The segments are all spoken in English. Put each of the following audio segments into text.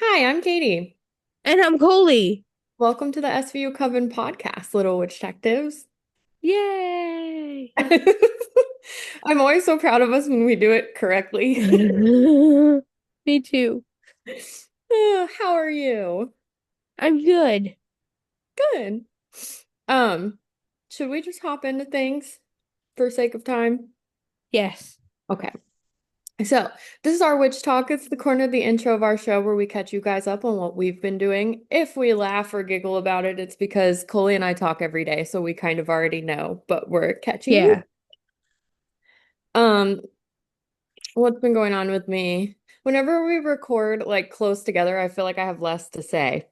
Hi, I'm Katie. And I'm Koli. Welcome to the SVU Coven podcast, Little Witch Detectives. Yay! I'm always so proud of us when we do it correctly. Me too. How are you? I'm good. Good. Um, should we just hop into things for sake of time? Yes. Okay. So, this is our witch talk. It's the corner of the intro of our show where we catch you guys up on what we've been doing. If we laugh or giggle about it, it's because Coley and I talk every day, so we kind of already know, but we're catching you. Yeah. Um, What's been going on with me? Whenever we record like close together, I feel like I have less to say.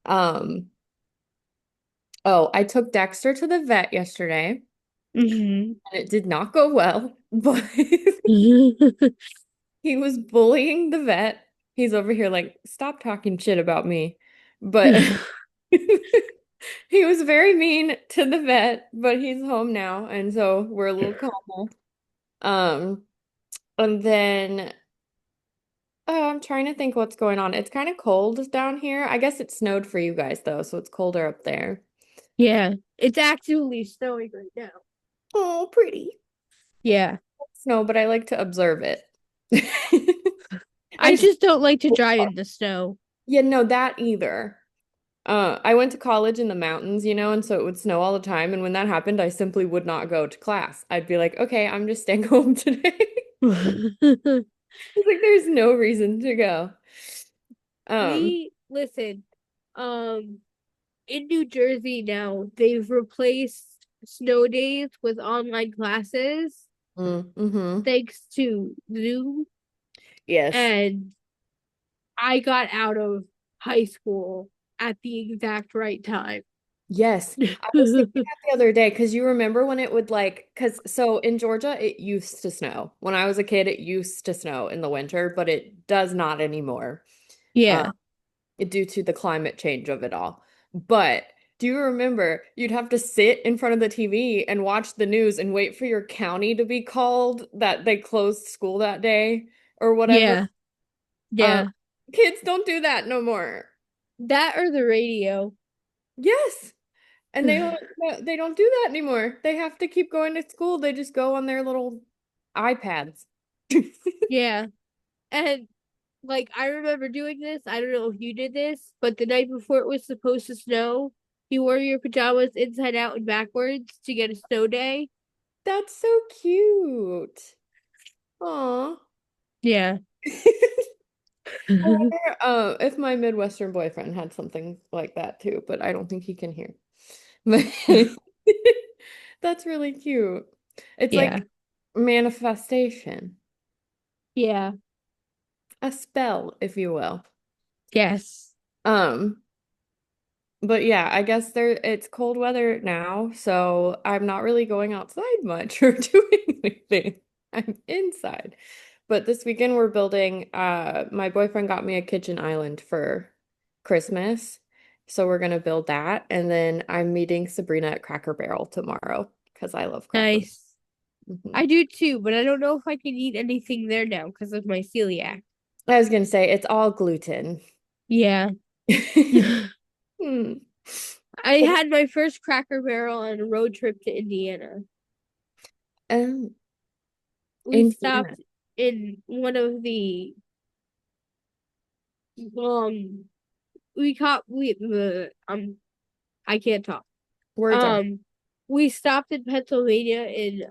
Um, oh, I took Dexter to the vet yesterday, hmm and it did not go well, but he was bullying the vet. He's over here like, stop talking shit about me. But he was very mean to the vet, but he's home now, and so we're a little calmer. Um, and then Oh, I'm trying to think what's going on. It's kind of cold down here. I guess it snowed for you guys though, so it's colder up there. Yeah. It's actually snowing right now. Oh, pretty. Yeah. Snow, but I like to observe it. I I just, just don't like to drive in the snow. yeah, no, that either. I went to college in the mountains, and so it would snow all the time. And when that happened, I simply would not go to class. I'd be like, okay, I'm just staying home today. It's like there's no reason to go. Um, We listen. Um, in New Jersey now, they've replaced snow days with online classes mm-hmm. thanks to Zoom. Yes. And I got out of high school at the exact right time. Yes. I was thinking that the other day because you remember when it would because so in Georgia, it used to snow. When I was a kid, it used to snow in the winter, but it does not anymore uh, Yeah. due to the climate change of it all. But do you remember you'd have to sit in front of the TV and watch the news and wait for your county to be called that they closed school that day or whatever? Yeah. Um, Yeah. Kids don't do that no more. That or the radio. Yes. And they don't do that anymore. They have to keep going to school. They just go on their little iPads. Yeah. And like I remember doing this. I don't know if you did this, but the night before it was supposed to snow, you wore your pajamas inside out and backwards to get a snow day. That's so cute. Aw. Yeah. I wonder if my Midwestern boyfriend had something like that too, but I don't think he can hear. But that's really cute. It's Yeah. like manifestation, Yeah. a spell, if you will. Yes. Um, But yeah, I guess it's cold weather now, so I'm not really going outside much or doing anything. I'm inside. But this weekend we're building my boyfriend got me a kitchen island for Christmas. So we're gonna build that. And then I'm meeting Sabrina at Cracker Barrel tomorrow because I love Cracker Nice. Barrel. I do too, but I don't know if I can eat anything there now because of my celiac. I was gonna say it's all gluten. Yeah. Hmm. I had my first Cracker Barrel on a road trip to Indiana. Um, We Indiana. stopped in one of the um we caught we I can't talk. Words are. Um we stopped in Pennsylvania in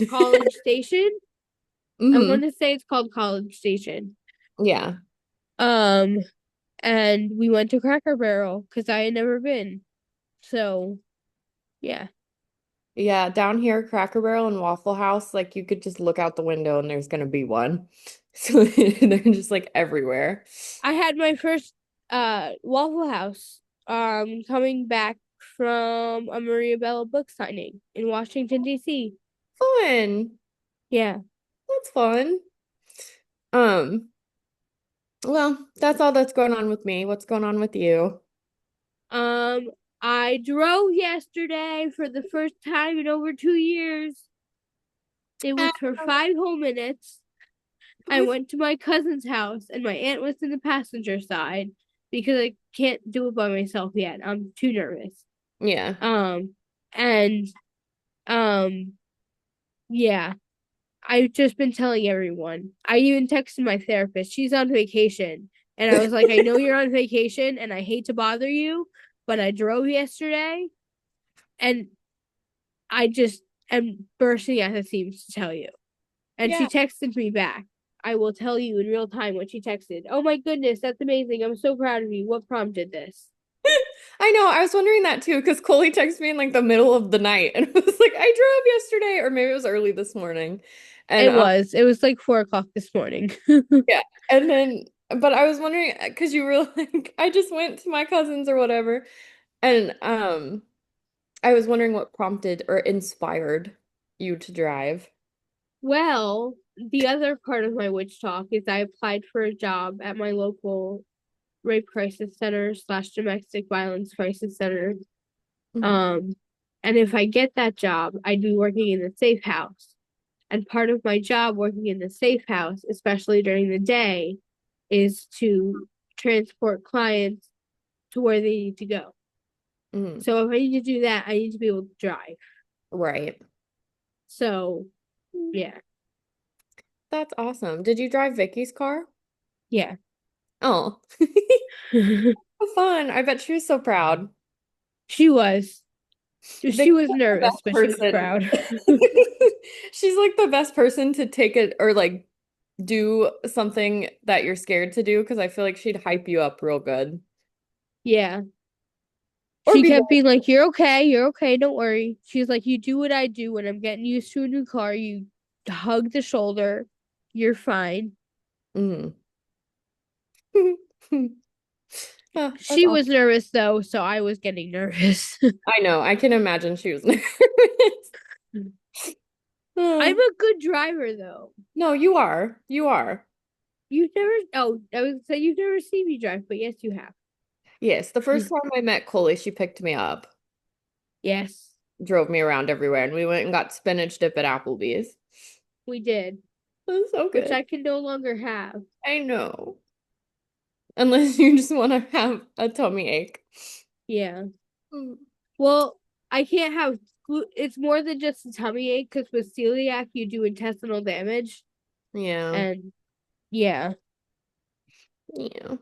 College Station. I want Hmm. to say it's called College Station. Yeah. Um and we went to Cracker Barrel because I had never been. So yeah. Yeah, down here, Cracker Barrel and Waffle House, like you could just look out the window and there's gonna be one. So they're just like everywhere. I had my first Waffle House coming back from a Maria Bella book signing in Washington DC. Fun. Yeah. That's fun. Um, well, that's all that's going on with me. What's going on with you? Um I drove yesterday for the first time in over 2 years. It Uh, was for 5 whole minutes. I went to my cousin's house and my aunt was in the passenger side because I can't do it by myself yet. I'm too nervous. Yeah. Um and um yeah, I've just been telling everyone. I even texted my therapist. She's on vacation. And I was like, I know you're on vacation and I hate to bother you, but I drove yesterday and I just am bursting at the seams to tell you. And she Yeah. texted me back. I will tell you in real time what she texted. Oh my goodness, that's amazing. I'm so proud of you. What prompted this? I know. I was wondering that too, because Koli texted me in like the middle of the night and it was like, I drove yesterday, or maybe it was early this morning. And It was. It was like 4 o'clock this morning. yeah. And then, but I was wondering because you were like, I just went to my cousin's or whatever. And I was wondering what prompted or inspired you to drive. Well, the other part of my witch talk is I applied for a job at my local rape crisis center slash domestic violence crisis center. Mhm. Um, and if I get that job, I'd be working in the safe house. And part of my job working in the safe house, especially during the day, is to transport clients to where they need to go. Mhm. So if I need to do that, I need to be able to drive. Right. So yeah, That's awesome. Did you drive Vicky's car? yeah. Oh, fun. I bet she was so proud. She was. She Vicky's was like the nervous, best but she was person. proud. She's like the best person to take it or like do something that you're scared to do because I feel like she'd hype you up real good. Yeah. Or She be kept being like, you're okay, don't worry. She's like, you do what I do when I'm getting used to a new car. You hug the shoulder. You're fine. like, oh, that's She awesome. was nervous though, so I was getting nervous. I know. I can imagine she was nervous. I'm Oh. a good driver though. No, you are. You are. You've never, oh, I was say you've never seen me drive, but yes, you have. Yes, the first time I met Koli, she picked me up, Yes, drove me around everywhere, and we went and got spinach dip at Applebee's. we did, It was so which good. I can no longer have. I know. Unless you just want to have a tummy ache. Yeah. Mm. Well, I can't have, it's more than just a tummy ache because with celiac, you do intestinal damage. Yeah. And yeah, Yeah.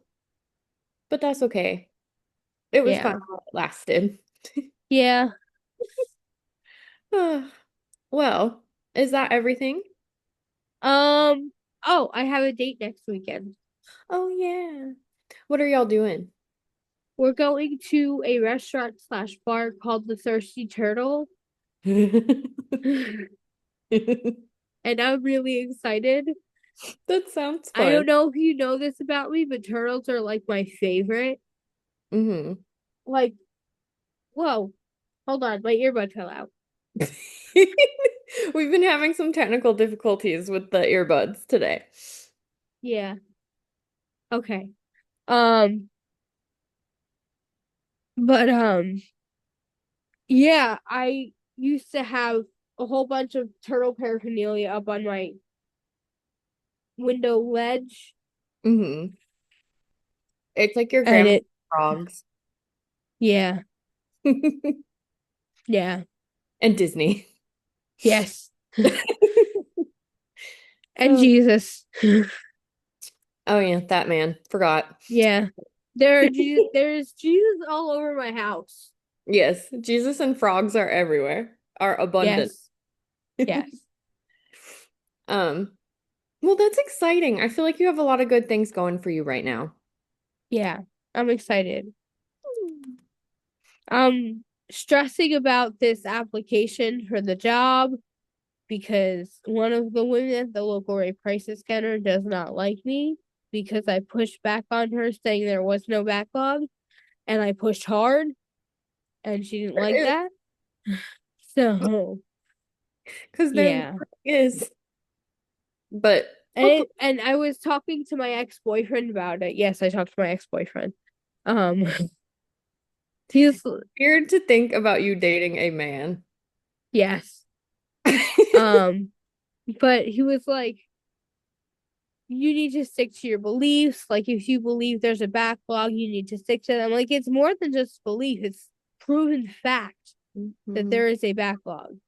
But that's okay. It was fun yeah, while it lasted. yeah. Well, is that everything? Um, oh, I have a date next weekend. Oh, yeah. What are y'all doing? We're going to a restaurant slash bar called the Thirsty Turtle. And I'm really excited. That sounds I fun. don't know if you know this about me, but turtles are like my favorite. Hmm. Like, whoa, hold on, my earbud fell out. We've been having some technical difficulties with the earbuds today. Yeah, okay. Um, but yeah, I used to have a whole bunch of turtle paraphernalia up on my window ledge, Hmm. It's like your and grandma's it, frogs. yeah, yeah, And Disney. yes, and Oh, Jesus. oh yeah, that man. Forgot. Yeah. There's Jesus all over my house. Yes, Jesus and frogs are everywhere, are abundant. Yes. Yes. Um, well, that's exciting. I feel like you have a lot of good things going for you right now. Yeah. I'm excited. I'm stressing about this application for the job because one of the women at the local rape crisis center does not like me because I pushed back on her saying there was no backlog and I pushed hard and she didn't like that. So, Because there yeah. is, but hopefully And I was talking to my ex-boyfriend about it. Yes, I talked to my ex-boyfriend. Um, he's weird to think about you dating a man. yes. Um, but he was like, you need to stick to your beliefs. Like if you believe there's a backlog, you need to stick to them. Like it's more than just belief, it's proven fact that Hmm. there is a backlog. And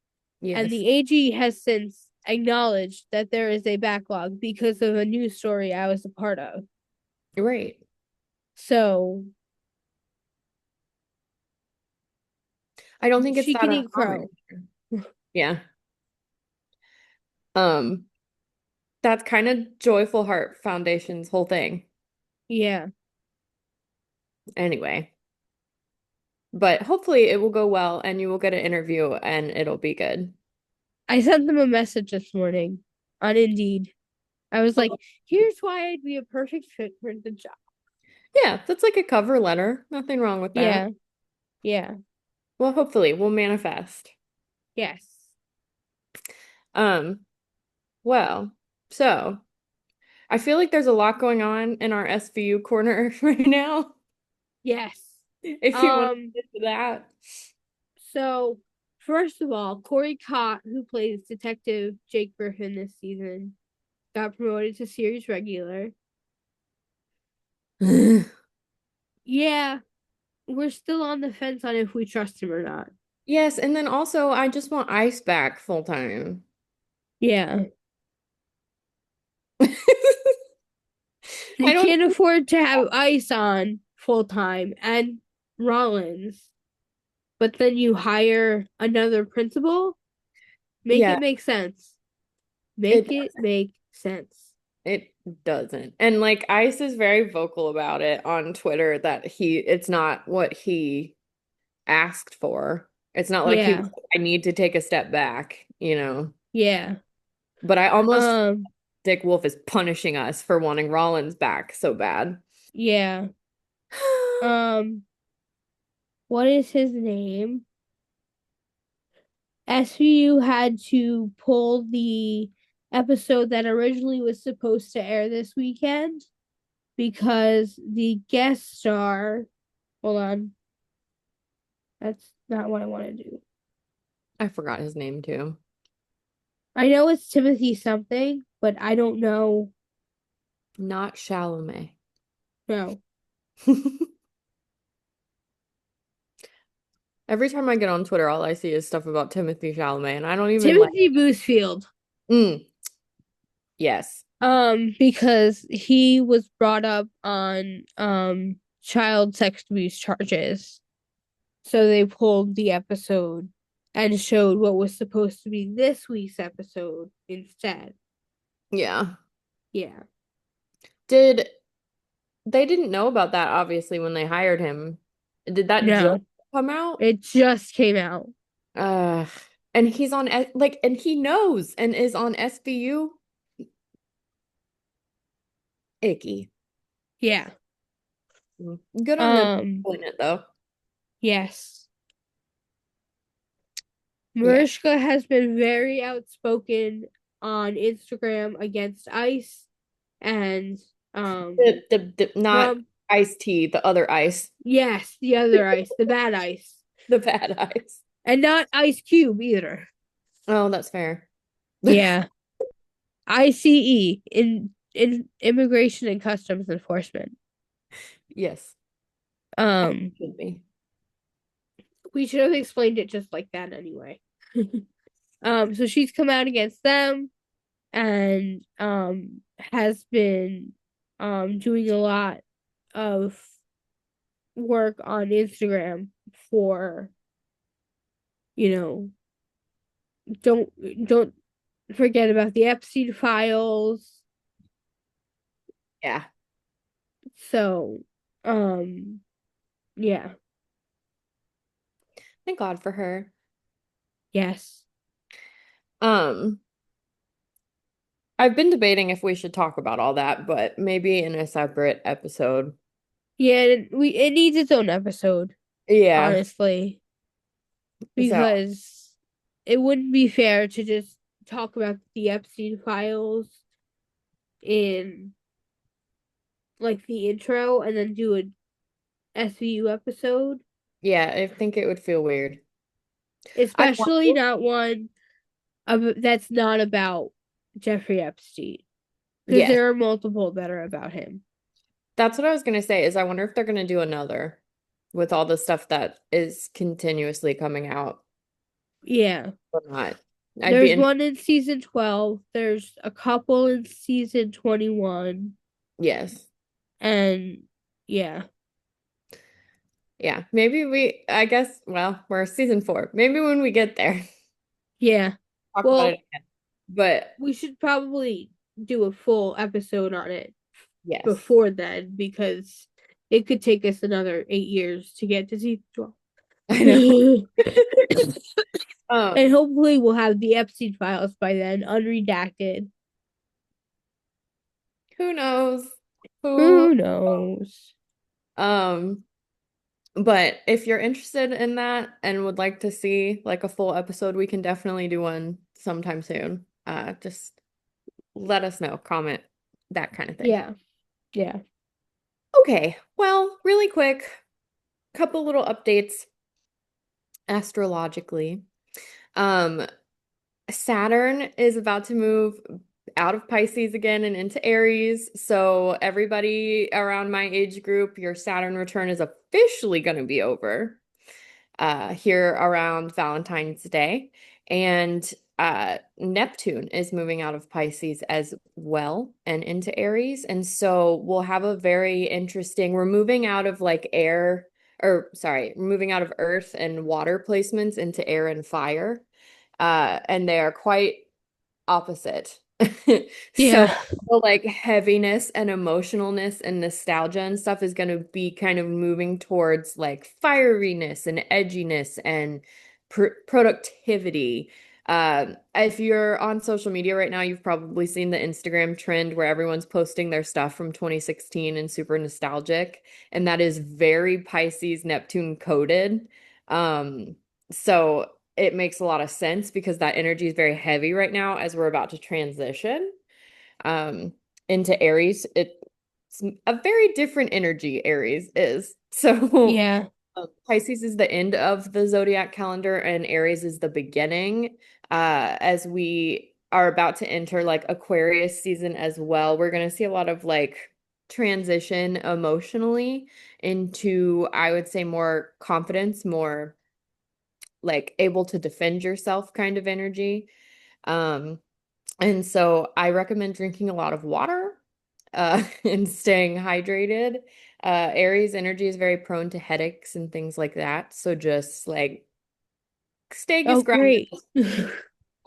Yes. the AG has since acknowledged that there is a backlog because of a news story I was a part of. Right. So I don't think it's she that can eat uncommon. crow. Yeah. Um, that's kind of Joyful Heart Foundation's whole thing. Yeah. Anyway, but hopefully it will go well and you will get an interview and it'll be good. I sent them a message this morning on Indeed. I was like, here's why I'd be a perfect fit for the job. Yeah, that's like a cover letter. Nothing wrong with that. Yeah. Yeah. Well, hopefully we'll manifest. Yes. Um, well, so I feel like there's a lot going on in our SVU corner right now. Yes. If you want to Um, get to that. so first of all, Corey Cott, who plays Detective Jake Griffin this season, got promoted to series regular. Yeah, we're still on the fence on if we trust him or not. Yes, and then also I just want Ice back full time. Yeah. I They don't can't afford to have Ice on full time and Rollins, but then you hire another principal. Make yeah, it make sense. Make it it make sense. it doesn't. And like Ice is very vocal about it on Twitter that it's not what he asked for. It's not like he was Yeah. like, I need to take a step back. Yeah. But I almost Um, Dick Wolf is punishing us for wanting Rollins back so bad. yeah. Um, what is his name? SVU had to pull the episode that originally was supposed to air this weekend because the guest star, hold on, that's not what I want to do. I forgot his name too. I know it's Timothy something, but I don't know. Not Chalamet. No. Every time I get on Twitter, all I see is stuff about Timothy Chalamet, and I don't even like. Timothy Boosfield. Mm, yes. Because he was brought up on child sex abuse charges. So they pulled the episode and showed what was supposed to be this week's episode instead. Yeah. Yeah. Did they didn't know about that obviously when they hired him. Did that just No, come out? it just came out. Uh, and he's on like and he knows and is on SVU. Icky. Yeah. Good on them Um, for doing it though. yes. Yeah. Mariska has been very outspoken on Instagram against ICE and Not Trump. iced tea, the other ice. Yes, the other ICE, the bad ICE. The bad ice. And not Ice Cube either. Oh, that's fair. Yeah. ICE in Immigration and Customs Enforcement. Yes. Um, Should be. we should have explained it just like that anyway. So she's come out against them and has been doing a lot of work on Instagram for, you know, don't don't forget about the Epstein files. Yeah. So, um, yeah, Thank God for her. yes. Um, I've been debating if we should talk about all that, but maybe in a separate episode. Yeah, it needs its own episode, Yeah. honestly, So, because it wouldn't be fair to just talk about the Epstein files in like the intro and then do an SVU episode, yeah, I think it would feel weird. I especially wonder. not one that's not about Jeffrey Epstein. because Yes. there are multiple that are about him. That's what I was gonna say is I wonder if they're gonna do another with all the stuff that is continuously coming out Yeah. or not. I'd be There's in one in season 12. There's a couple in season 21. yes. And yeah. Yeah. Maybe I guess, well, we're season 4. Maybe when we get there, Yeah. talk about it Well, again. But we should probably do a full episode on it yes, before then because it could take us another 8 years to get to season 12. I know. And Um, hopefully we'll have the Epstein files by then, unredacted. who knows? Who Who knows? um but if you're interested in that and would like to see like a full episode, we can definitely do one sometime soon. Just let us know, comment, that kind of thing. Yeah. Yeah. Okay, well, really quick, couple little updates astrologically. Um, Saturn is about to move out of Pisces again and into Aries. So everybody around my age group, your Saturn return is officially going to be over here around Valentine's Day. And Neptune is moving out of Pisces as well and into Aries. And so we'll have a very interesting, we're moving out of like air, or sorry, we're moving out of earth and water placements into air and fire. And they are quite opposite. So Yeah. the like heaviness and emotionalness and nostalgia and stuff is going to be kind of moving towards like fieriness and edginess and productivity. If you're on social media right now, you've probably seen the Instagram trend where everyone's posting their stuff from 2016 and super nostalgic, and that is very Pisces Neptune coded. So it makes a lot of sense because that energy is very heavy right now as we're about to transition um into Aries. It's a very different energy Aries is. So Yeah. Pisces is the end of the zodiac calendar and Aries is the beginning. As we are about to enter like Aquarius season as well, we're going to see a lot of like transition emotionally into, I would say, more confidence, more like able to defend yourself kind of energy. Um, and so I recommend drinking a lot of water, and staying hydrated. Aries energy is very prone to headaches and things like that. So just like stay Oh, gets grounded. great.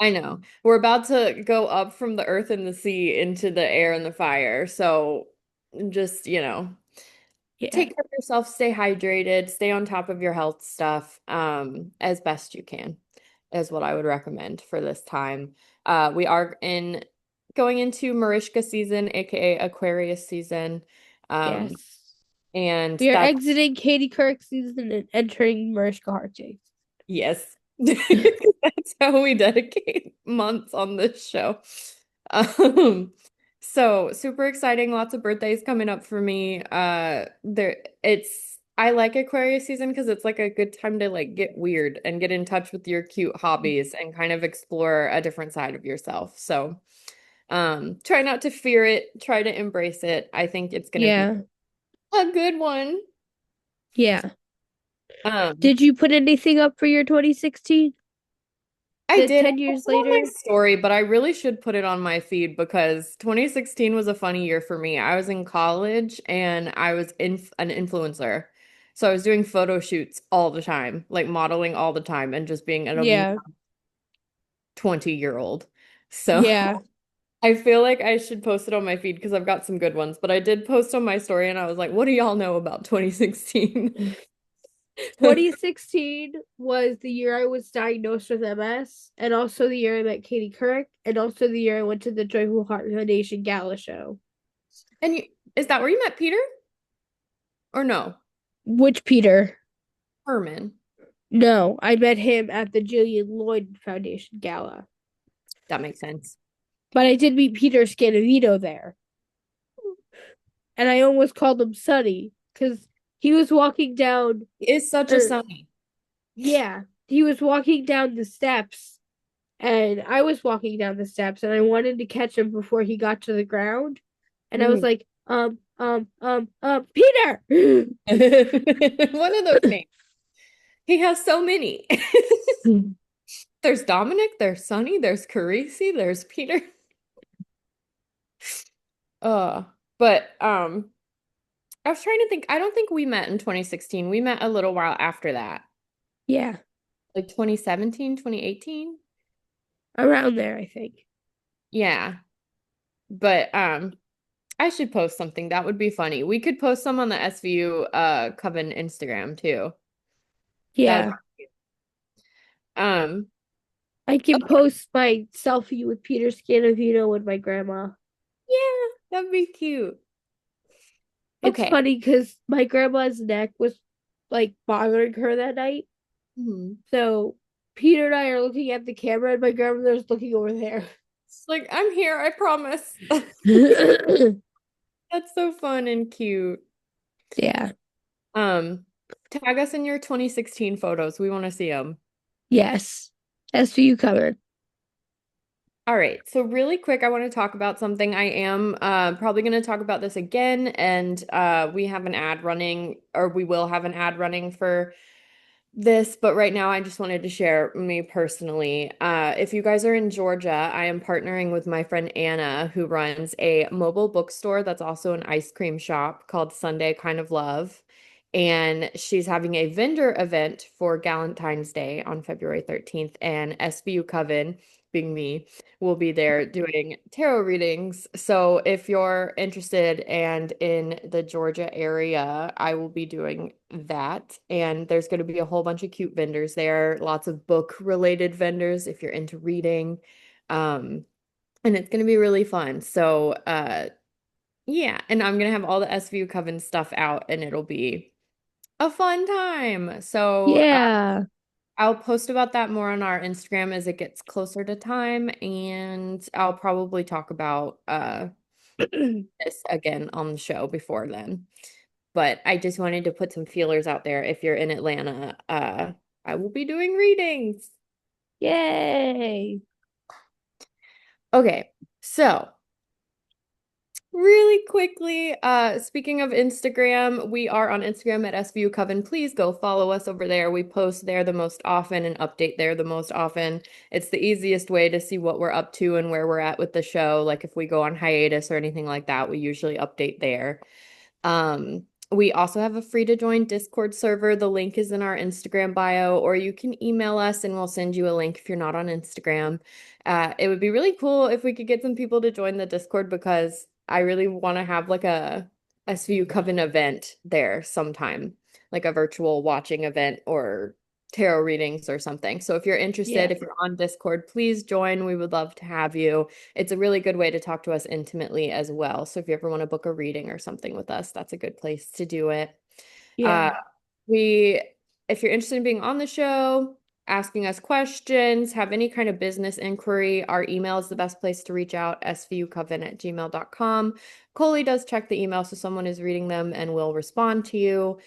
I know. We're about to go up from the earth and the sea into the air and the fire. So just, Yeah. take care of yourself, stay hydrated, stay on top of your health stuff, as best you can, is what I would recommend for this time. We are in going into Mariska season, aka Aquarius season. Um, Yes. and We are that's exiting Katie Couric season and entering Mariska Hargitay. yes. That's how we dedicate months on this show. Um, so super exciting, lots of birthdays coming up for me. I like Aquarius season because it's like a good time to like get weird and get in touch with your cute hobbies and kind of explore a different side of yourself. So, try not to fear it, try to embrace it. I think it's gonna be Yeah. a good one. Yeah. Um, Did you put anything up for your 2016? I The did. I 10 put years it on my later? story, but I really should put it on my feed because 2016 was a funny year for me. I was in college and I was an influencer. So I was doing photo shoots all the time, like modeling all the time and just being an obnoxious Yeah. 20-year-old. So Yeah. I feel like I should post it on my feed because I've got some good ones, but I did post on my story and I was like, what do y'all know about 2016? 2016 was the year I was diagnosed with MS, and also the year I met Katie Couric, and also the year I went to the Joyful Heart Foundation gala show. And is that where you met Peter? Or no? Which Peter? Herman. No, I met him at the Jillian Lloyd Foundation gala. That makes sense. But I did meet Peter Scanavino there. And I almost called him Sonny because he was walking down, He is such a or sunny. yeah, he was walking down the steps and I was walking down the steps and I wanted to catch him before he got to the ground. And I was Mhm. like, Peter. One of those names. He has so many. There's Dominic, there's Sonny, there's Carisi, there's Peter. Uh, but I was trying to think. I don't think we met in 2016. We met a little while after that. Yeah, Like 2017, 2018. around there, I think. Yeah. But I should post something. That would be funny. We could post some on the SVU Coven Instagram too. That Yeah, um I can okay. post my selfie with Peter Scanavino and my grandma. Yeah, that'd be cute. It's Okay. funny because my grandma's neck was like bothering her that night. Mhm. So Peter and I are looking at the camera, and my grandmother's looking over there. It's like I'm here, I promise. That's so fun and cute. Yeah. Um, Tag us in your 2016 photos. We want to see them. Yes. SVU covered. All right. So really quick, I want to talk about something. I am probably going to talk about this again, and we have an ad running, or we will have an ad running for this, but right now I just wanted to share me personally. If you guys are in Georgia, I am partnering with my friend Anna, who runs a mobile bookstore that's also an ice cream shop called Sunday Kind of Love. And she's having a vendor event for Galentine's Day on February 13th. And SVU Coven, being me, will be there doing tarot readings. So if you're interested and in the Georgia area, I will be doing that. And there's going to be a whole bunch of cute vendors there, lots of book related vendors if you're into reading. Um, and it's going to be really fun. So, yeah, and I'm going to have all the SVU Coven stuff out and it'll be a fun time. So, Yeah. I'll post about that more on our Instagram as it gets closer to time, and I'll probably talk about this again on the show before then. But I just wanted to put some feelers out there. If you're in Atlanta, I will be doing readings. Yay. Okay, so really quickly, speaking of Instagram, we are on Instagram at SVU Coven. Please go follow us over there. We post there the most often and update there the most often. It's the easiest way to see what we're up to and where we're at with the show. Like if we go on hiatus or anything like that, we usually update there. We also have a free to join Discord server. The link is in our Instagram bio, or you can email us and we'll send you a link if you're not on Instagram. It would be really cool if we could get some people to join the Discord because I really want to have like a SVU Coven event there sometime, like a virtual watching event or tarot readings or something. So if you're interested, Yeah. if you're on Discord, please join. We would love to have you. It's a really good way to talk to us intimately as well. So if you ever want to book a reading or something with us, that's a good place to do it. Uh, Yeah. we, if you're interested in being on the show, asking us questions, have any kind of business inquiry, our email is the best place to reach out, svucoven@gmail.com. Koli does check the email, so someone is reading them and will respond to you.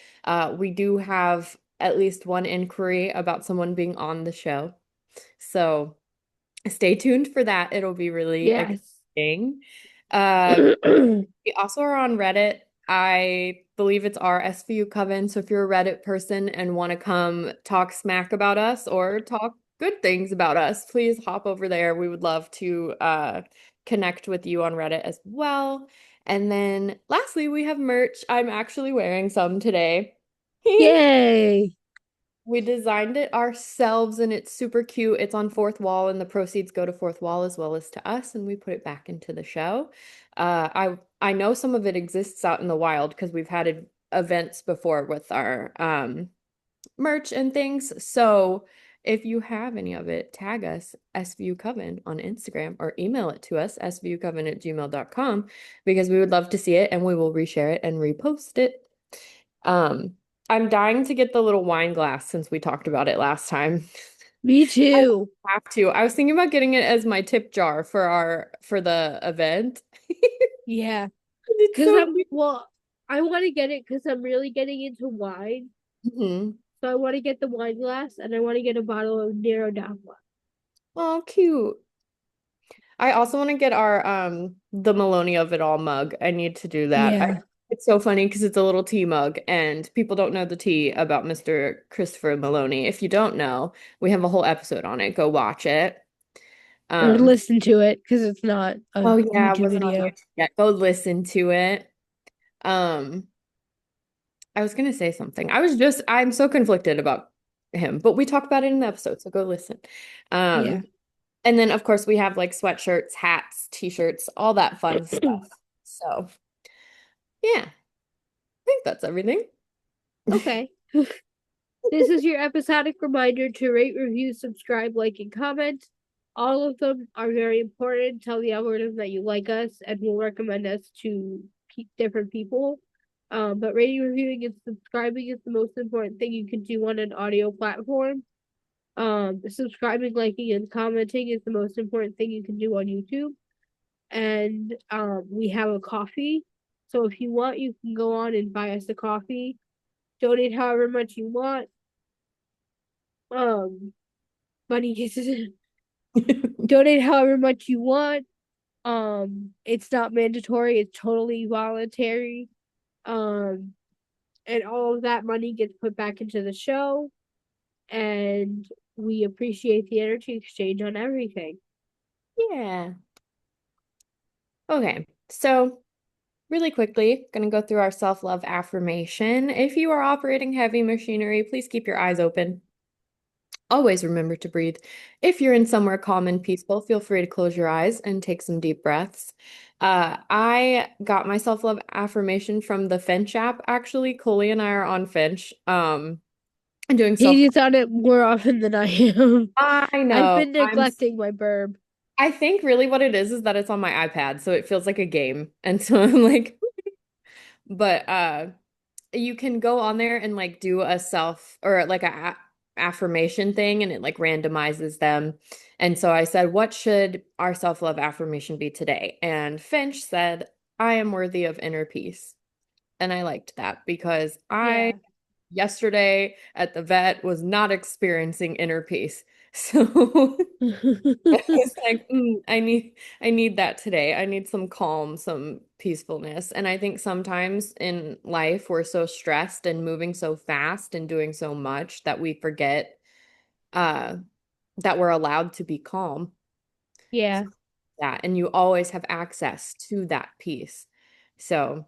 We do have at least one inquiry about someone being on the show. So stay tuned for that. It'll be really Yes. exciting. We also are on Reddit. I believe it's our SVU Coven. So if you're a Reddit person and want to come talk smack about us or talk good things about us, please hop over there. We would love to connect with you on Reddit as well. And then lastly, we have merch. I'm actually wearing some today. Yay. We designed it ourselves and it's super cute. It's on Fourth Wall and the proceeds go to Fourth Wall as well as to us and we put it back into the show. I know some of it exists out in the wild because we've had events before with our merch and things. So if you have any of it, tag us SVU Coven on Instagram or email it to us svucoven@gmail.com because we would love to see it and we will reshare it and repost it. Um, I'm dying to get the little wine glass since we talked about it last time. Me I too. have to. I was thinking about getting it as my tip jar for the event. Yeah. It's Because so cute. I want to get it because I'm really getting into wine. Mhm. So I want to get the wine glass and I want to get a bottle of Nero d'Aqua. Oh, cute. I also want to get our the Maloney of it all mug. I need to do that. Yeah. It's so funny because it's a little tea mug and people don't know the tea about Mr. Christopher Maloney. If you don't know, we have a whole episode on it. Go watch it. Or Um, listen to it because it's not a oh yeah, it YouTube wasn't on video. YouTube yet. Go listen to it. Um, I was gonna say something. I'm so conflicted about him, but we talk about it in the episode, so go listen. Yeah. Um, and then of course we have like sweatshirts, hats, t-shirts, all that fun stuff. So yeah, I think that's everything. Okay. This is your episodic reminder to rate, review, subscribe, like, and comment. All of them are very important. Tell the algorithm that you like us and will recommend us to different people. But rating, reviewing, and subscribing is the most important thing you can do on an audio platform. Subscribing, liking, and commenting is the most important thing you can do on YouTube. And we have a coffee. So if you want, you can go on and buy us a coffee. Donate however much you want. Um, money is donate however much you want. It's not mandatory, it's totally voluntary. Um, and all of that money gets put back into the show, and we appreciate the energy exchange on everything. Yeah. Okay. So really quickly, gonna go through our self-love affirmation. If you are operating heavy machinery, please keep your eyes open. Always remember to breathe. If you're in somewhere calm and peaceful, feel free to close your eyes and take some deep breaths. I got my self-love affirmation from the Finch app, actually. Koli and I are on Finch, and doing self. Katie's on it more often than I am. I I've know. been neglecting my burb. I think really what it is that it's on my iPad, so it feels like a game. And so I'm like, but you can go on there and like do a self or like a affirmation thing and it like randomizes them. And so I said, what should our self-love affirmation be today? And Finch said, I am worthy of inner peace. And I liked that because I Yeah. yesterday at the vet was not experiencing inner peace. So it's like, I need that today. I need some calm, some peacefulness. And I think sometimes in life we're so stressed and moving so fast and doing so much that we forget uh that we're allowed to be calm. Yeah. That and you always have access to that peace. So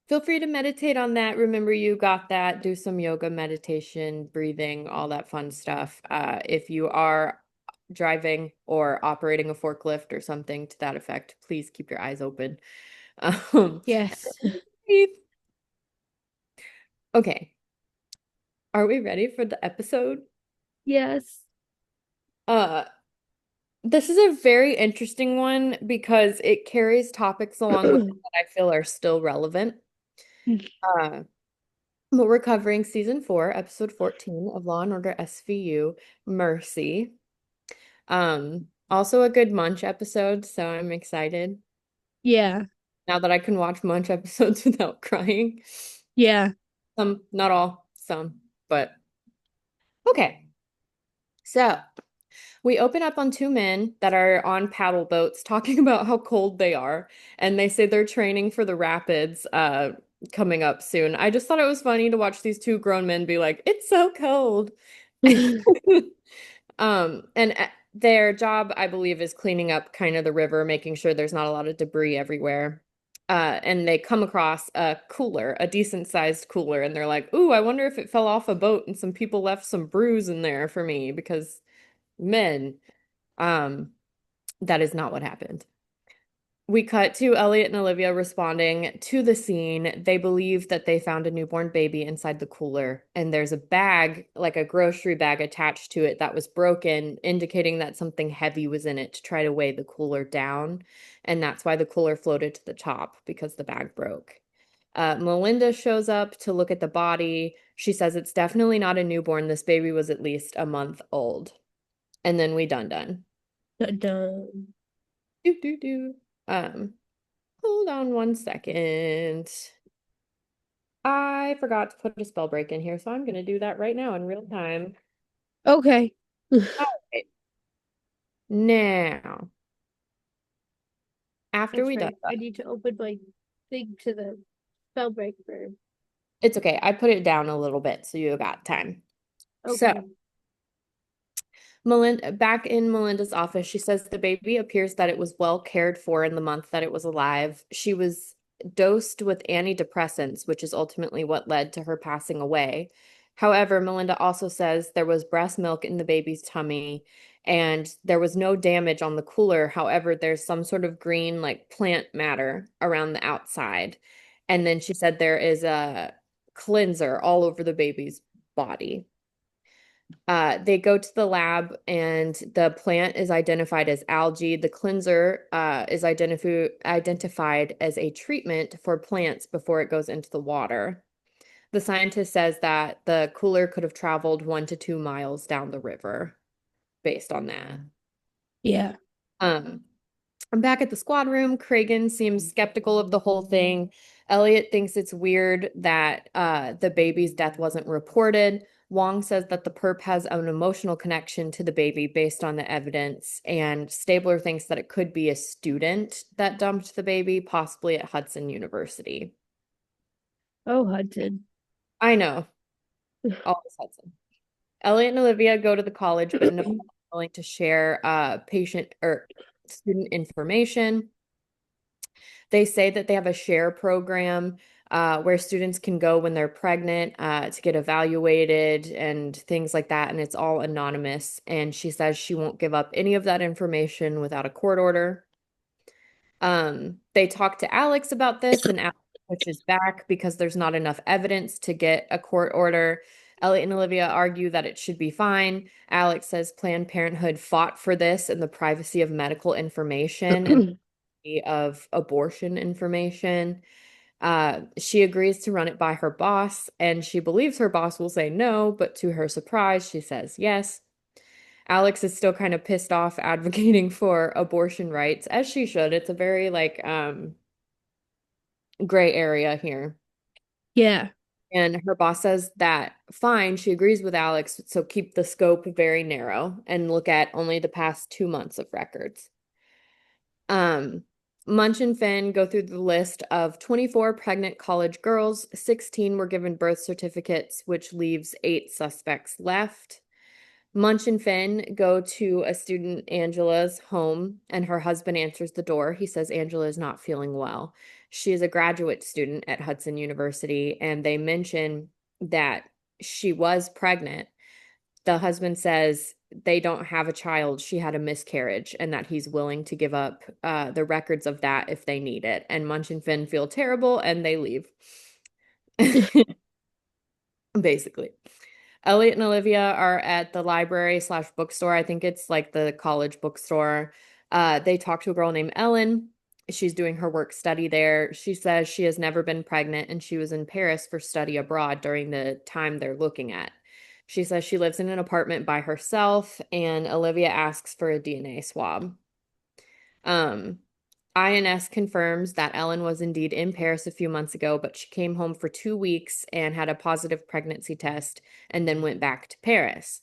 feel free to meditate on that. Remember, you got that. Do some yoga, meditation, breathing, all that fun stuff. If you are driving or operating a forklift or something to that effect, please keep your eyes open. Um, Yes. breathe. Okay, are we ready for the episode? Yes. Uh, this is a very interesting one because it carries topics along with it that I feel are still relevant. Uh, But we're covering season 4, episode 14 of Law and Order SVU Mercy. Also a good Munch episode, so I'm excited Yeah. now that I can watch Munch episodes without crying. Yeah. Some, not all, some, but okay. So we open up on two men that are on paddle boats talking about how cold they are, and they say they're training for the rapids coming up soon. I just thought it was funny to watch these two grown men be like, "It's so cold." And their job, I believe, is cleaning up kind of the river, making sure there's not a lot of debris everywhere. And they come across a cooler, a decent sized cooler, and they're like, "Ooh, I wonder if it fell off a boat and some people left some brews in there for me because men." Um, that is not what happened. We cut to Elliot and Olivia responding to the scene. They believe that they found a newborn baby inside the cooler, and there's a bag, like a grocery bag, attached to it that was broken, indicating that something heavy was in it to try to weigh the cooler down. And that's why the cooler floated to the top because the bag broke. Melinda shows up to look at the body. She says it's definitely not a newborn. This baby was at least a month old. And then we done. Dun, dun. Do do do. Um, Hold on one second. I forgot to put a spell break in here, so I'm going to do that right now in real time. Okay. All right. Now, after That's we done right. I that, need to open my thing to the spell breaker. it's okay. I put it down a little bit so you got time. So, Okay. Melinda, back in Melinda's office, she says the baby appears that it was well cared for in the month that it was alive. She was dosed with antidepressants, which is ultimately what led to her passing away. However, Melinda also says there was breast milk in the baby's tummy and there was no damage on the cooler. However, there's some sort of green, like plant matter around the outside. And then she said there is a cleanser all over the baby's body. They go to the lab and the plant is identified as algae. The cleanser is identified as a treatment for plants before it goes into the water. The scientist says that the cooler could have traveled 1 to 2 miles down the river based on that. Yeah. Um, I'm back at the squad room. Kragan seems skeptical of the whole thing. Elliot thinks it's weird that the baby's death wasn't reported. Wong says that the perp has an emotional connection to the baby based on the evidence, and Stabler thinks that it could be a student that dumped the baby, possibly at Hudson University. Oh, Hudson. I know, always Hudson. Elliot and Olivia go to the college, but no one is willing to share patient or student information. They say that they have a share program where students can go when they're pregnant to get evaluated and things like that. And it's all anonymous. And she says she won't give up any of that information without a court order. They talk to Alex about this, and Alex pushes back because there's not enough evidence to get a court order. Elliot and Olivia argue that it should be fine. Alex says Planned Parenthood fought for this and the privacy of medical information and of abortion information. She agrees to run it by her boss, and she believes her boss will say no, but to her surprise, she says yes. Alex is still kind of pissed off advocating for abortion rights, as she should. It's a very like gray area here. Yeah. And her boss says that fine, she agrees with Alex, so keep the scope very narrow and look at only the past 2 months of records. Um, Munch and Finn go through the list of 24 pregnant college girls. 16 were given birth certificates, which leaves 8 suspects left. Munch and Finn go to a student, Angela's home, and her husband answers the door. He says Angela is not feeling well. She is a graduate student at Hudson University, and they mention that she was pregnant. The husband says they don't have a child. She had a miscarriage, and that he's willing to give up the records of that if they need it. And Munch and Finn feel terrible and they leave, basically. Elliot and Olivia are at the library slash bookstore. I think it's like the college bookstore. They talk to a girl named Ellen. She's doing her work study there. She says she has never been pregnant and she was in Paris for study abroad during the time they're looking at. She says she lives in an apartment by herself, and Olivia asks for a DNA swab. Um, INS confirms that Ellen was indeed in Paris a few months ago, but she came home for 2 weeks and had a positive pregnancy test and then went back to Paris.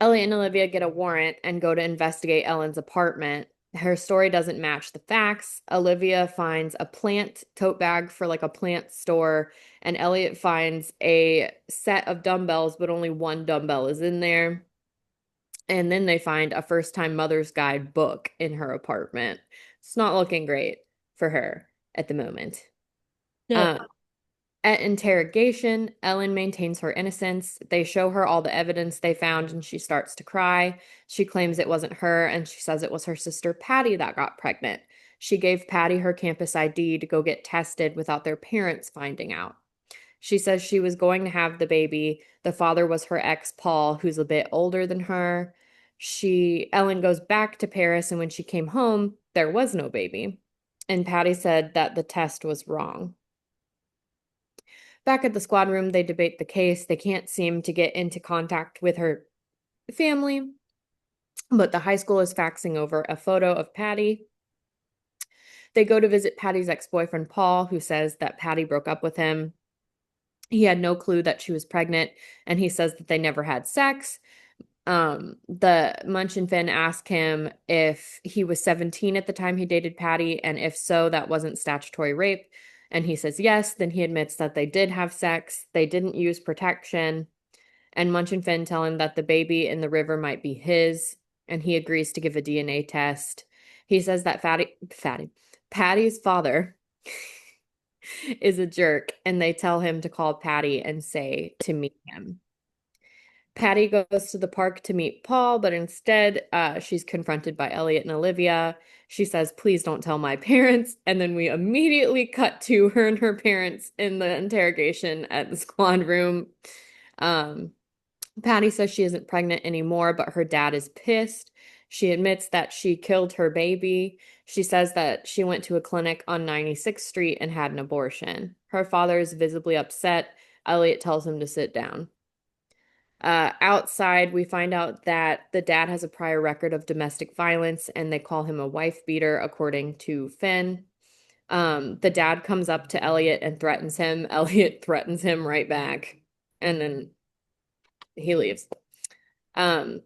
Ellie and Olivia get a warrant and go to investigate Ellen's apartment. Her story doesn't match the facts. Olivia finds a plant tote bag for like a plant store, and Elliot finds a set of dumbbells, but only one dumbbell is in there. And then they find a first time mother's guide book in her apartment. It's not looking great for her at the moment. No. Uh, at interrogation, Ellen maintains her innocence. They show her all the evidence they found and she starts to cry. She claims it wasn't her and she says it was her sister Patty that got pregnant. She gave Patty her campus ID to go get tested without their parents finding out. She says she was going to have the baby. The father was her ex, Paul, who's a bit older than her. Ellen goes back to Paris, and when she came home, there was no baby. And Patty said that the test was wrong. Back at the squad room, they debate the case. They can't seem to get into contact with her family, but the high school is faxing over a photo of Patty. They go to visit Patty's ex-boyfriend, Paul, who says that Patty broke up with him. He had no clue that she was pregnant, and he says that they never had sex. The Munch and Finn ask him if he was 17 at the time he dated Patty, and if so, that wasn't statutory rape. And he says yes. Then he admits that they did have sex. They didn't use protection. And Munch and Finn tell him that the baby in the river might be his, and he agrees to give a DNA test. He says that Patty's father is a jerk, and they tell him to call Patty and say to meet him. Patty goes to the park to meet Paul, but instead, she's confronted by Elliot and Olivia. She says, "Please don't tell my parents." And then we immediately cut to her and her parents in the interrogation at the squad room. Um, Patty says she isn't pregnant anymore, but her dad is pissed. She admits that she killed her baby. She says that she went to a clinic on 96th Street and had an abortion. Her father is visibly upset. Elliot tells him to sit down. Outside, we find out that the dad has a prior record of domestic violence and they call him a wife beater, according to Finn. The dad comes up to Elliot and threatens him. Elliot threatens him right back, and then he leaves. Um,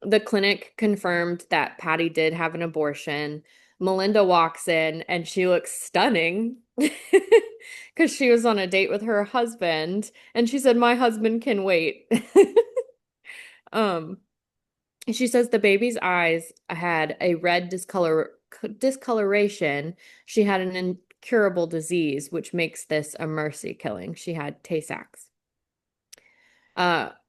the clinic confirmed that Patty did have an abortion. Melinda walks in and she looks stunning because she was on a date with her husband and she said, "My husband can wait." Um, she says the baby's eyes had a red discoloration. She had an incurable disease, which makes this a mercy killing. She had Tay-Sachs.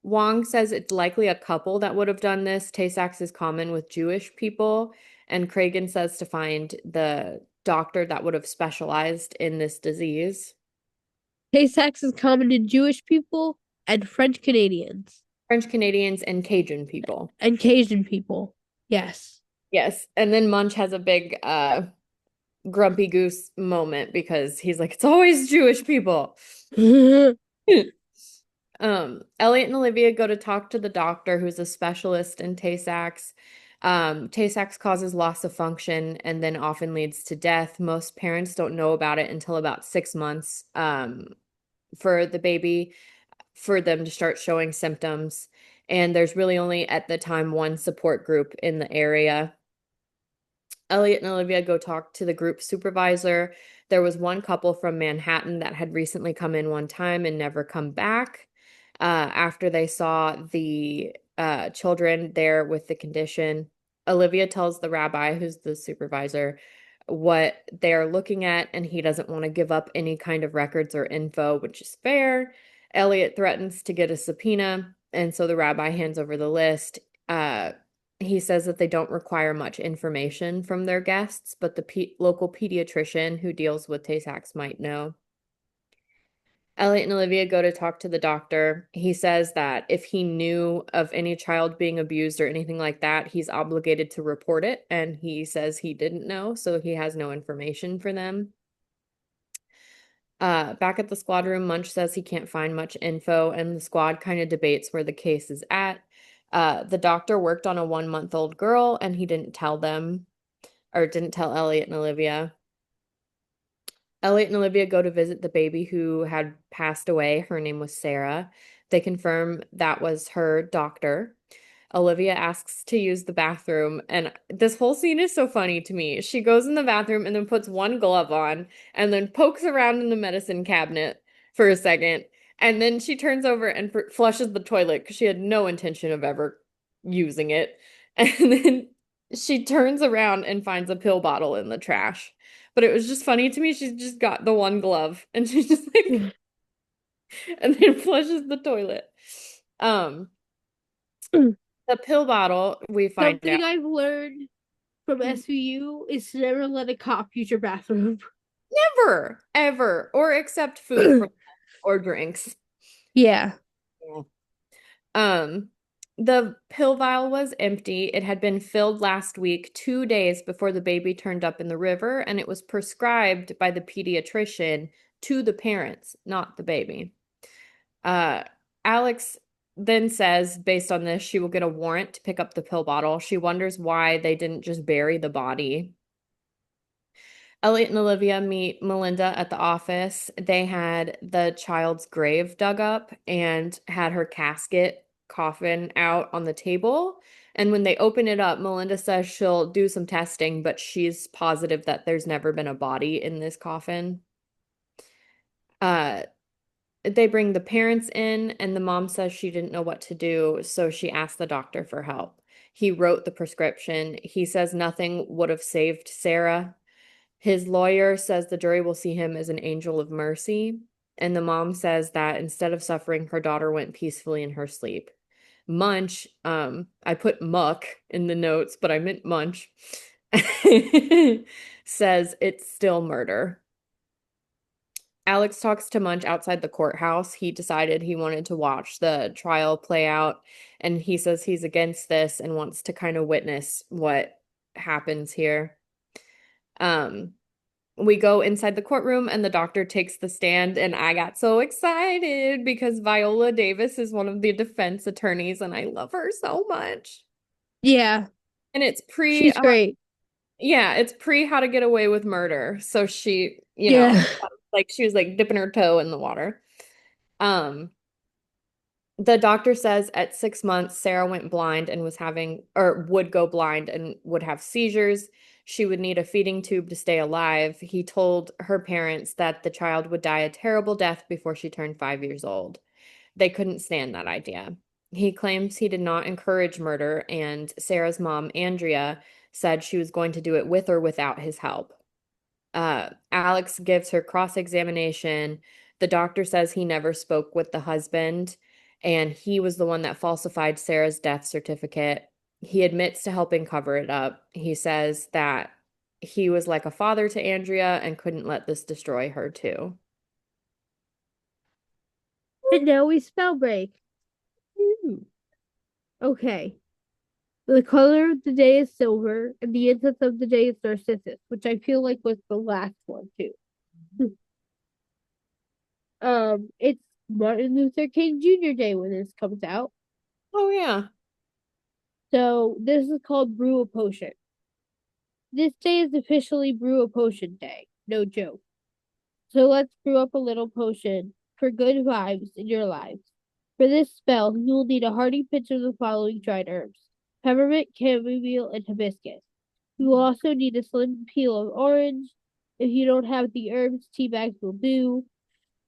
Wong says it's likely a couple that would have done this. Tay-Sachs is common with Jewish people, and Cragen says to find the doctor that would have specialized in this disease. Tay-Sachs is common to Jewish people and French Canadians French Canadians and Cajun people. and Cajun people. Yes. Yes. And then Munch has a big grumpy goose moment because he's like, it's always Jewish people. Elliot and Olivia go to talk to the doctor who's a specialist in Tay-Sachs. Tay-Sachs causes loss of function and then often leads to death. Most parents don't know about it until about 6 months for the baby, for them to start showing symptoms. And there's really only at the time one support group in the area. Elliot and Olivia go talk to the group supervisor. There was one couple from Manhattan that had recently come in one time and never come back after they saw the children there with the condition. Olivia tells the rabbi, who's the supervisor, what they're looking at, and he doesn't want to give up any kind of records or info, which is fair. Elliot threatens to get a subpoena, and so the rabbi hands over the list. He says that they don't require much information from their guests, but the local pediatrician who deals with Tay-Sachs might know. Elliot and Olivia go to talk to the doctor. He says that if he knew of any child being abused or anything like that, he's obligated to report it. And he says he didn't know, so he has no information for them. Back at the squad room, Munch says he can't find much info, and the squad kind of debates where the case is at. The doctor worked on a 1-month-old girl, and he didn't tell them, or didn't tell Elliot and Olivia. Elliot and Olivia go to visit the baby who had passed away. Her name was Sarah. They confirm that was her doctor. Olivia asks to use the bathroom, and this whole scene is so funny to me. She goes in the bathroom and then puts one glove on and then pokes around in the medicine cabinet for a second. And then she turns over and flushes the toilet because she had no intention of ever using it. And then she turns around and finds a pill bottle in the trash. But it was just funny to me. She's just got the one glove and she's just like, and then flushes the toilet. Um, the pill bottle, we find out. Something I've learned from SVU is to never let a cop use your bathroom. Never, ever, or accept food from or drinks. Yeah. Yeah. Um, the pill vial was empty. It had been filled last week, 2 days before the baby turned up in the river, and it was prescribed by the pediatrician to the parents, not the baby. Uh, Alex then says, based on this, she will get a warrant to pick up the pill bottle. She wonders why they didn't just bury the body. Elliot and Olivia meet Melinda at the office. They had the child's grave dug up and had her casket coffin out on the table. And when they open it up, Melinda says she'll do some testing, but she's positive that there's never been a body in this coffin. Uh, they bring the parents in, and the mom says she didn't know what to do, so she asked the doctor for help. He wrote the prescription. He says nothing would have saved Sarah. His lawyer says the jury will see him as an angel of mercy. And the mom says that instead of suffering, her daughter went peacefully in her sleep. Munch, I put Muck in the notes, but I meant Munch, says it's still murder. Alex talks to Munch outside the courthouse. He decided he wanted to watch the trial play out, and he says he's against this and wants to kind of witness what happens here. Um, we go inside the courtroom and the doctor takes the stand, and I got so excited because Viola Davis is one of the defense attorneys and I love her so much. Yeah, And it's pre she's great. yeah, it's pre How to Get Away with Murder. So she, Yeah. like she was like dipping her toe in the water. Um The doctor says at 6 months, Sarah went blind and was having, or would go blind and would have seizures. She would need a feeding tube to stay alive. He told her parents that the child would die a terrible death before she turned 5 years old. They couldn't stand that idea. He claims he did not encourage murder, and Sarah's mom, Andrea, said she was going to do it with or without his help. Alex gives her cross-examination. The doctor says he never spoke with the husband, and he was the one that falsified Sarah's death certificate. He admits to helping cover it up. He says that he was like a father to Andrea and couldn't let this destroy her too. And now we spell break. Ooh. Okay. The color of the day is silver, and the incense of the day is narcissus, which I feel like was the last one too. It's Martin Luther King Jr. Day when this comes out. Oh yeah. So this is called Brew a Potion. This day is officially Brew a Potion Day. No joke. So let's brew up a little potion for good vibes in your lives. For this spell, you will need a hearty pinch of the following dried herbs: peppermint, chamomile, and hibiscus. You will also need a slim peel of orange. If you don't have the herbs, tea bags will do.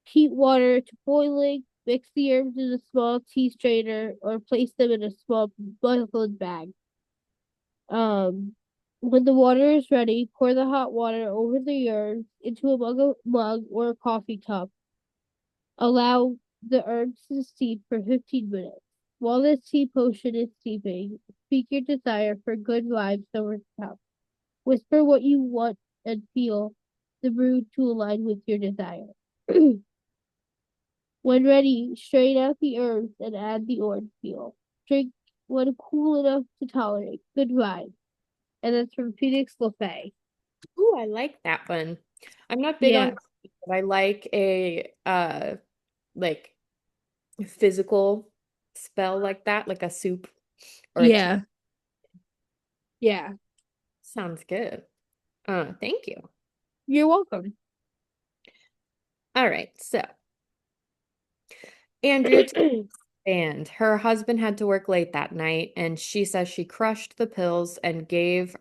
Heat water to boiling. Mix the herbs in a small tea strainer or place them in a small muslin bag. Um, when the water is ready, pour the hot water over the herbs into a mug or a coffee cup. Allow the herbs to steep for 15 minutes. While this tea potion is steeping, speak your desire for good vibes over the cup. Whisper what you want and feel the brew to align with your desire. When ready, strain out the herbs and add the orange peel. Drink when cool enough to tolerate. Good vibes. And that's from Phoenix LaFay. Ooh, I like that one. I'm not big on Yeah. tea, but I like a like physical spell like that, like a soup or a tea. Yeah. Yeah. Sounds good. Thank you. You're welcome. All right, so Andrea and her husband had to work late that night, and she says she crushed the pills and gave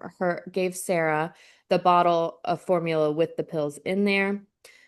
Sarah the bottle of formula with the pills in there.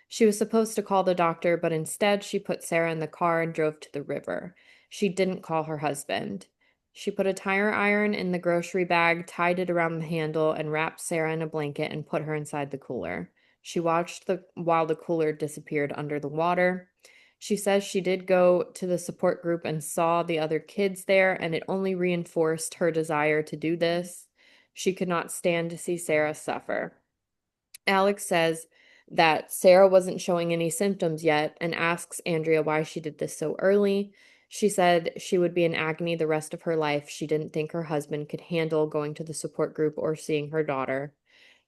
She was supposed to call the doctor, but instead she put Sarah in the car and drove to the river. She didn't call her husband. She put a tire iron in the grocery bag, tied it around the handle, and wrapped Sarah in a blanket and put her inside the cooler. She watched while the cooler disappeared under the water. She says she did go to the support group and saw the other kids there, and it only reinforced her desire to do this. She could not stand to see Sarah suffer. Alex says that Sarah wasn't showing any symptoms yet and asks Andrea why she did this so early. She said she would be in agony the rest of her life. She didn't think her husband could handle going to the support group or seeing her daughter.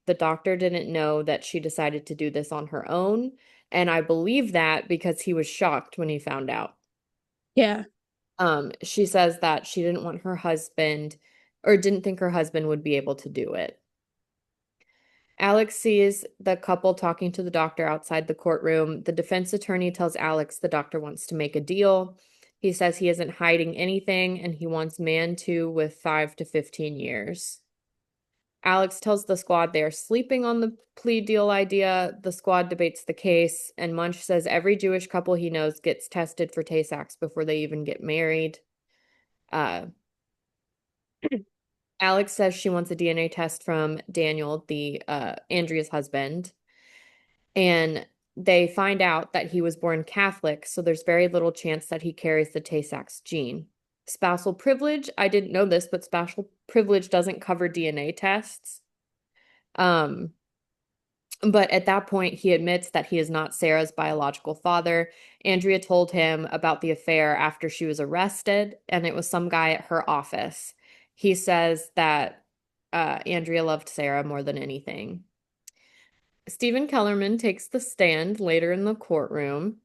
The doctor didn't know that she decided to do this on her own, and I believe that because he was shocked when he found out. Yeah. She says that she didn't want her husband or didn't think her husband would be able to do it. Alex sees the couple talking to the doctor outside the courtroom. The defense attorney tells Alex the doctor wants to make a deal. He says he isn't hiding anything and he wants man two with 5 to 15 years. Alex tells the squad they are sleeping on the plea deal idea. The squad debates the case, and Munch says every Jewish couple he knows gets tested for Tay-Sachs before they even get married. Uh, Alex says she wants a DNA test from Daniel, the Andrea's husband, and they find out that he was born Catholic, so there's very little chance that he carries the Tay-Sachs gene. Spousal privilege, I didn't know this, but spousal privilege doesn't cover DNA tests. Um, But at that point, he admits that he is not Sarah's biological father. Andrea told him about the affair after she was arrested, and it was some guy at her office. He says that Andrea loved Sarah more than anything. Stephen Kellerman takes the stand later in the courtroom.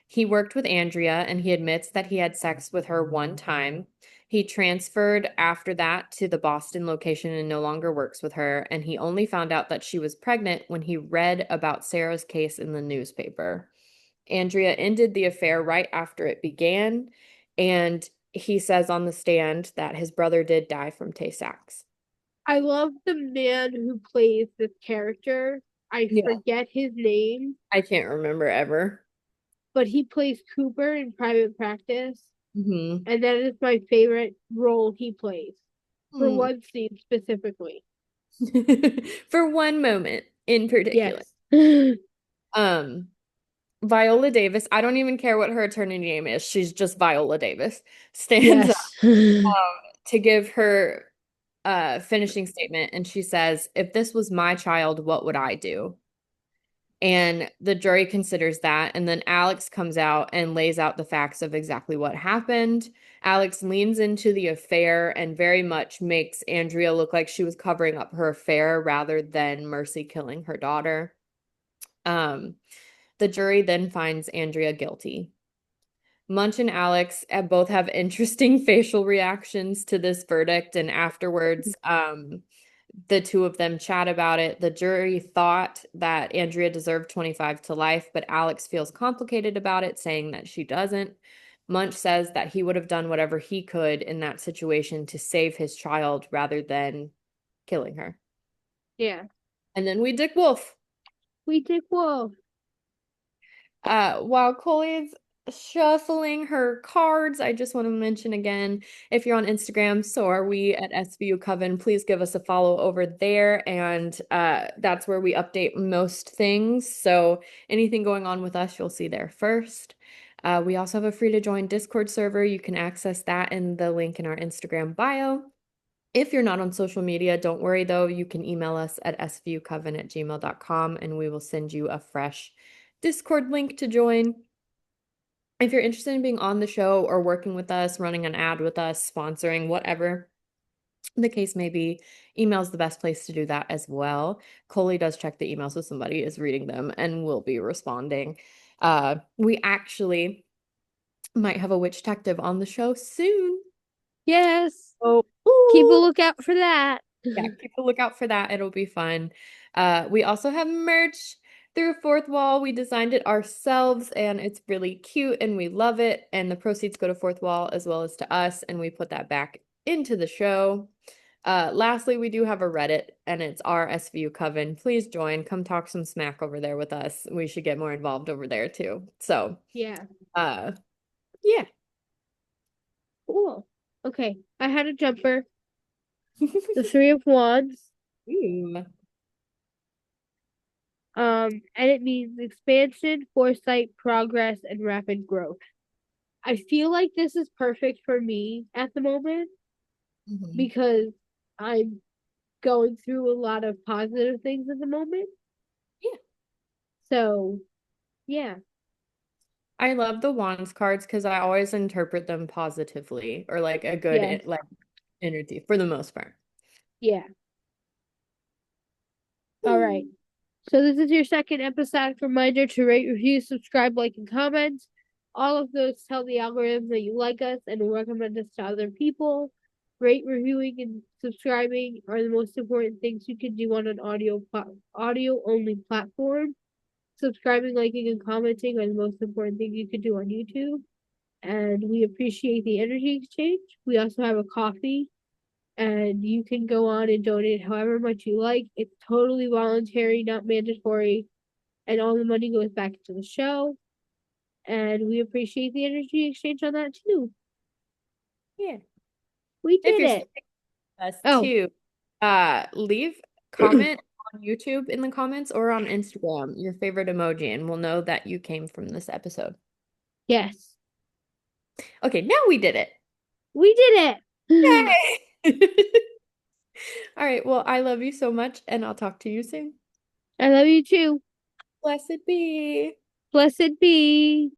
He worked with Andrea and he admits that he had sex with her one time. He transferred after that to the Boston location and no longer works with her. And he only found out that she was pregnant when he read about Sarah's case in the newspaper. Andrea ended the affair right after it began. And he says on the stand that his brother did die from Tay-Sachs. I love the man who plays this character. I Yeah. forget his name, I can't remember ever. but he plays Cooper in Private Practice, Hmm. and that is my favorite role he plays for one scene specifically. For one moment in particular. Yes. Um, Viola Davis, I don't even care what her attorney name is. She's just Viola Davis. Stands up Yes. to give her finishing statement and she says, "If this was my child, what would I do?" And the jury considers that. And then Alex comes out and lays out the facts of exactly what happened. Alex leans into the affair and very much makes Andrea look like she was covering up her affair rather than Mercy killing her daughter. Um, the jury then finds Andrea guilty. Munch and Alex both have interesting facial reactions to this verdict, and afterwards, the two of them chat about it. The jury thought that Andrea deserved 25 to life, but Alex feels complicated about it, saying that she doesn't. Munch says that he would have done whatever he could in that situation to save his child rather than killing her. Yeah. And then we Dick Wolf. We did well. While Koli's shuffling her cards, I just want to mention again, if you're on Instagram, so are we at SVU Coven. Please give us a follow over there, and that's where we update most things. So anything going on with us, you'll see there first. We also have a free to join Discord server. You can access that in the link in our Instagram bio. If you're not on social media, don't worry though. You can email us at svucoven@gmail.com and we will send you a fresh Discord link to join. If you're interested in being on the show or working with us, running an ad with us, sponsoring, whatever the case may be, email is the best place to do that as well. Koli does check the emails if somebody is reading them and will be responding. We actually might have a witch detective on the show soon. Yes. Oh, Keep a ooh. lookout for that. Yeah, keep a lookout for that. It'll be fun. We also have merch through Fourth Wall. We designed it ourselves and it's really cute and we love it. And the proceeds go to Fourth Wall as well as to us, and we put that back into the show. Lastly, we do have a Reddit and it's our SVU Coven. Please join. Come talk some smack over there with us. We should get more involved over there too. So, Yeah. uh, yeah. Cool. Okay. I had a jumper. The Three of Wands. Ooh. And it means expansion, foresight, progress, and rapid growth. I feel like this is perfect for me at the moment Mhm. because I'm going through a lot of positive things at the moment. Yeah. So, yeah. I love the wands cards because I always interpret them positively or like a good Yes. like energy for the most part. Yeah. All right. Hmm. So this is your second episode. Reminder to rate, review, subscribe, like, and comment. All of those tell the algorithm that you like us and will recommend us to other people. Rate, reviewing, and subscribing are the most important things you can do on an audio only platform. Subscribing, liking, and commenting are the most important thing you can do on YouTube. and we appreciate the energy exchange. We also have a coffee, and you can go on and donate however much you like. It's totally voluntary, not mandatory, and all the money goes back into the show. And we appreciate the energy exchange on that too. Yeah. We If did you're it. still with us Oh, too, leave comment on YouTube in the comments or on Instagram your favorite emoji, and we'll know that you came from this episode. yes, Okay, now we did it. we did it. Yay! All right, well, I love you so much, and I'll talk to you soon. I love you too. Blessed be. Blessed be.